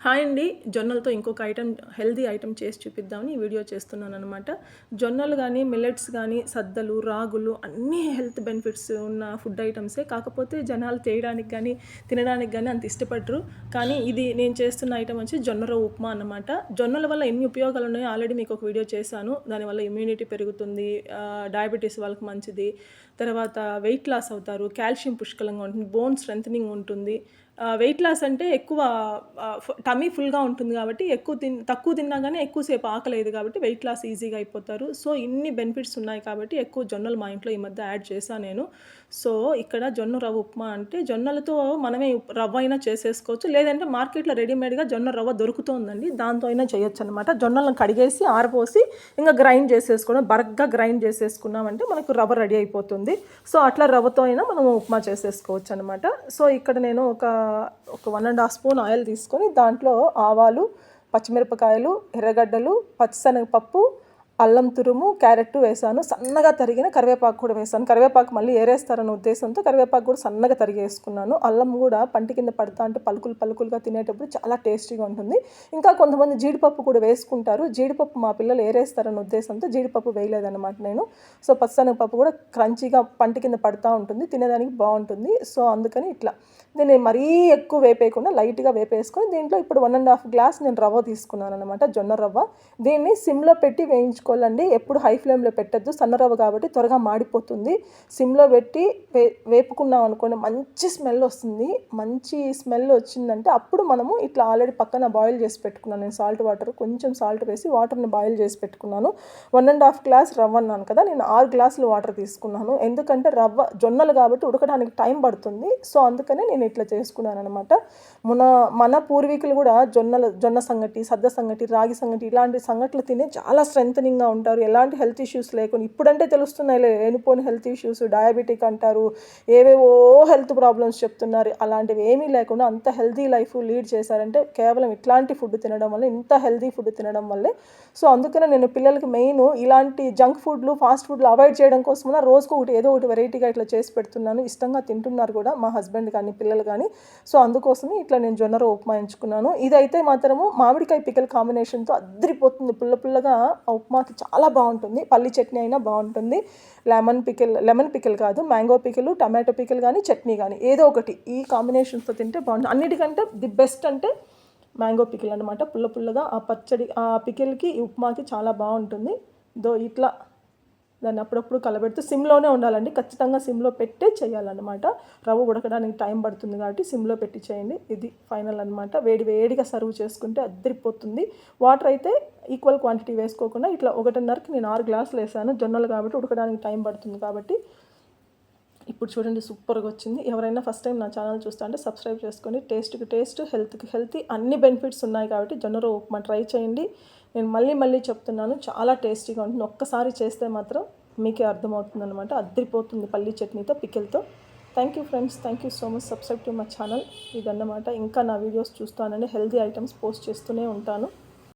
Hi అండి. జొన్నలతో ఇంకొక హెల్తీ ఐటెం చేసి చూపిద్దామని ఈ వీడియో చేస్తున్నాననమాట. జొన్నలు గానీ, మిల్లెట్స్ గానీ, సద్దలు, రాగులు అన్నీ హెల్త్ బెనిఫిట్స్ ఉన్న ఫుడ్ ఐటమ్సే. కాకపోతే జనాలు చేయడానికి గానీ, తినడానికి గానీ అంత ఇష్టపడరు. కానీ ఇది నేను చేస్తున్న ఐటెం వచ్చి జొన్న రవ్వ ఉప్మా అన్నమాట. జొన్నల వల్ల ఎన్ని ఉపయోగాలు ఉన్నాయో ఆల్రెడీ మీకు ఒక వీడియో చేశాను. దానివల్ల ఇమ్యూనిటీ పెరుగుతుంది, డయాబెటీస్ వాళ్ళకి మంచిది, తర్వాత వెయిట్ లాస్ అవుతారు, కాల్షియం పుష్కలంగా ఉంటుంది, బోన్ స్ట్రెంథనింగ్ ఉంటుంది. వెయిట్ లాస్ అంటే ఎక్కువ టమీ ఫుల్గా ఉంటుంది కాబట్టి తక్కువ తిన్నా కానీ ఎక్కువసేపు ఆకలేదు కాబట్టి వెయిట్ లాస్ ఈజీగా అయిపోతారు. సో ఇన్ని బెనిఫిట్స్ ఉన్నాయి కాబట్టి ఎక్కువ జొన్నలు మా ఇంట్లో ఈ మధ్య యాడ్ చేశాను నేను. సో ఇక్కడ జొన్న రవ్వ ఉప్మా అంటే జొన్నలతో మనమే రవ్వ అయినా చేసేసుకోవచ్చు, లేదంటే మార్కెట్లో రెడీమేడ్గా జొన్న రవ్వ దొరుకుతుందండి, దాంతో అయినా చేయొచ్చు అనమాట. జొన్నలను కడిగేసి ఆరపోసి ఇంకా గ్రైండ్ చేసేసుకోవడం, బరగ్గా గ్రైండ్ చేసేసుకున్నామంటే మనకు రవ్వ రెడీ అయిపోతుంది. సో అట్లా రవ్వతో అయినా మనం ఉప్మా చేసేసుకోవచ్చు అనమాట. సో ఇక్కడ నేను ఒక 1.5 స్పూన్ ఆయిల్ తీసుకొని దాంట్లో ఆవాలు, పచ్చిమిరపకాయలు, ఎర్రగడ్డలు, పచ్చిశనగపప్పు, అల్లం తురుము, క్యారెట్ వేసాను. సన్నగా తరిగిన కరివేపాకు కూడా వేసాను. కరివేపాకు మళ్ళీ ఏరేస్తారన్న ఉద్దేశంతో కరివేపాకు కూడా సన్నగా తరిగేసుకున్నాను. అల్లం కూడా పంటి కింద పడతా అంటే పలుకులుగా తినేటప్పుడు చాలా టేస్టీగా ఉంటుంది. ఇంకా కొంతమంది జీడిపప్పు కూడా వేసుకుంటారు. జీడిపప్పు మా పిల్లలు ఏరేస్తారన్న ఉద్దేశంతో జీడిపప్పు వేయలేదన్నమాట నేను. సో పచ్చిశనగపప్పు కూడా క్రంచీగా పంటి కింద పడుతూ ఉంటుంది, తినేదానికి బాగుంటుంది. సో అందుకని ఇట్లా దీన్ని మరీ ఎక్కువ వేపేయకుండా లైట్గా వేపేసుకొని దీంట్లో ఇప్పుడు 1.5 గ్లాస్ నేను రవ్వ తీసుకున్నాను అనమాట, జొన్న రవ్వ. దీన్ని సిమ్లో పెట్టి వేయించుకోవాలండి, ఎప్పుడు హై ఫ్లేమ్లో పెట్టద్దు. సన్న రవ్వ కాబట్టి త్వరగా మాడిపోతుంది. సిమ్లో పెట్టి వేపుకున్నాం అనుకోండి మంచి స్మెల్ వస్తుంది. మంచి స్మెల్ వచ్చిందంటే అప్పుడు మనము ఇట్లా ఆల్రెడీ పక్కన బాయిల్ చేసి పెట్టుకున్నాను నేను, సాల్ట్ వాటర్, కొంచెం సాల్ట్ వేసి వాటర్ని బాయిల్ చేసి పెట్టుకున్నాను. 1.5 గ్లాస్ రవ్వ అన్నాను కదా, నేను 6 గ్లాసులు వాటర్ తీసుకున్నాను. ఎందుకంటే రవ్వ జొన్నలు కాబట్టి ఉడకడానికి టైం పడుతుంది. సో అందుకనే నేను ఇట్లా చేసుకున్నాను అనమాట. మన పూర్వీకులు కూడా జొన్న సంగటి, సద్ద సంగటి, రాగి సంగటి ఇలాంటి సంగట్లు తిని చాలా స్ట్రెంథనింగ్గా ఉంటారు, ఎలాంటి హెల్త్ ఇష్యూస్ లేకుండా. ఇప్పుడంటే తెలుస్తున్నాయి లేనిపోని హెల్త్ ఇష్యూస్, డయాబెటిక్ అంటారు, ఏవేవో హెల్త్ ప్రాబ్లమ్స్ చెప్తున్నారు. అలాంటివి ఏమీ లేకుండా అంత హెల్తీ లైఫ్ లీడ్ చేశారంటే కేవలం ఇట్లాంటి ఫుడ్ తినడం వల్ల, ఇంత హెల్తీ ఫుడ్ తినడం వల్లే. సో అందుకనే నేను పిల్లలకి మెయిన్ ఇలాంటి జంక్ ఫుడ్లు, ఫాస్ట్ ఫుడ్లు అవాయిడ్ చేయడం కోసమైనా రోజుకు ఏదో ఒకటి వెరైటీగా ఇట్లా చేసి పెడుతున్నాను. ఇష్టంగా తింటున్నారు కూడా మా హస్బెండ్ కానీ పిల్లలు కానీ. సో అందుకోసమే ఇట్లా నేను జొన్న రవ్వ ఉప్మా ఎంచుకున్నాను. ఇదైతే మాత్రము మామిడికాయ పిక్కల కాంబినేషన్తో అద్దరిపోతుంది. పుల్లగా ఆ ఉప్మాకి చాలా బాగుంటుంది. పల్లి చట్నీ అయినా బాగుంటుంది. లెమన్ పికిల్ కాదు, మ్యాంగో పికిల్, టమాటో పికిల్ కానీ, చట్నీ కానీ ఏదో ఒకటి ఈ కాంబినేషన్స్తో తింటే బాగుంటుంది. అన్నిటికంటే ది బెస్ట్ అంటే మ్యాంగో పికిల్ అనమాట. పుల్లగా ఆ పచ్చడి, ఆ పికిల్కి ఈ ఉప్మాకి చాలా బాగుంటుంది. ఇట్లా దాన్ని అప్పుడప్పుడు కలబెడుతూ సిమ్లోనే ఉండాలండి, ఖచ్చితంగా సిమ్లో పెట్టే చేయాలన్నమాట. రవ్వ ఉడకడానికి టైం పడుతుంది కాబట్టి సిమ్లో పెట్టి చేయండి. ఇది ఫైనల్ అనమాట. వేడిగా సర్వ్ చేసుకుంటే అద్దరిపోతుంది. వాటర్ అయితే ఈక్వల్ క్వాంటిటీ వేసుకోకుండా ఇట్లా 1.5కి నేను 6 గ్లాసులు వేసాను. జొన్నలు కాబట్టి ఉడకడానికి టైం పడుతుంది కాబట్టి. ఇప్పుడు చూడండి సూపర్గా వచ్చింది. ఎవరైనా ఫస్ట్ టైం నా ఛానల్ చూస్తా అంటే సబ్స్క్రైబ్ చేసుకోండి. టేస్ట్కి టేస్ట్, హెల్త్కి హెల్తీ, అన్ని బెనిఫిట్స్ ఉన్నాయి కాబట్టి జొన్న రవ్వ ఉప్మా ట్రై చేయండి. నేను మళ్ళీ చెప్తున్నాను, చాలా టేస్టీగా ఉంటుంది. ఒక్కసారి చేస్తే మాత్రం మీకే అర్థమవుతుంది అనమాట. అద్దరిపోతుంది పల్లి చట్నీతో, పికిల్తో. Thank you friends, thank you so much. Subscribe to my channel. ఇదన్నమాట. ఇంకా నా వీడియోస్ చూస్తానండి, హెల్తీ ఐటమ్స్ పోస్ట్ చేస్తూనే ఉంటాను.